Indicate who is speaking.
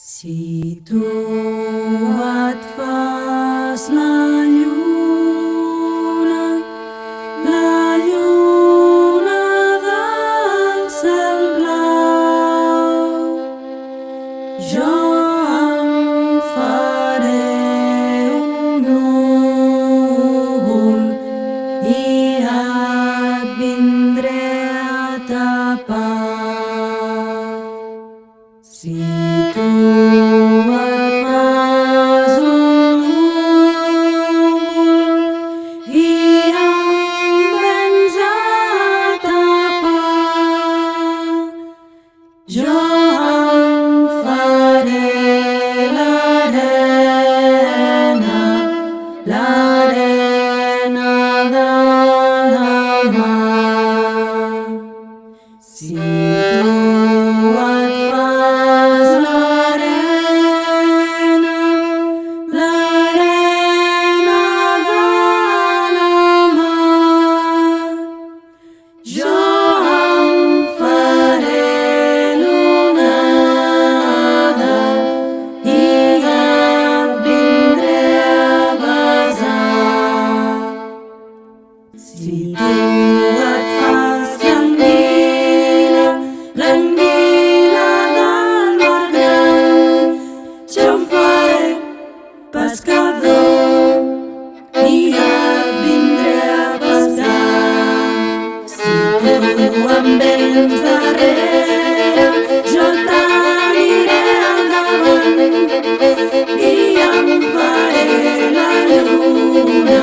Speaker 1: Si tu et fas la lluna del cel blau, jo em faré un núvol i et vindré a tapar. Si tu et fas un núvol i em vens a tapar, jo em faré l'arena de la mar. Si tu et fas l'arena de la mar, jo em faré l'onada i et vindré a besar. Si tu et fas l'anguila del mar gran, jo em faré pescador i et vindré a pescar. Si tu em vens darrere, jo t'aniré al davant i em faré la lluna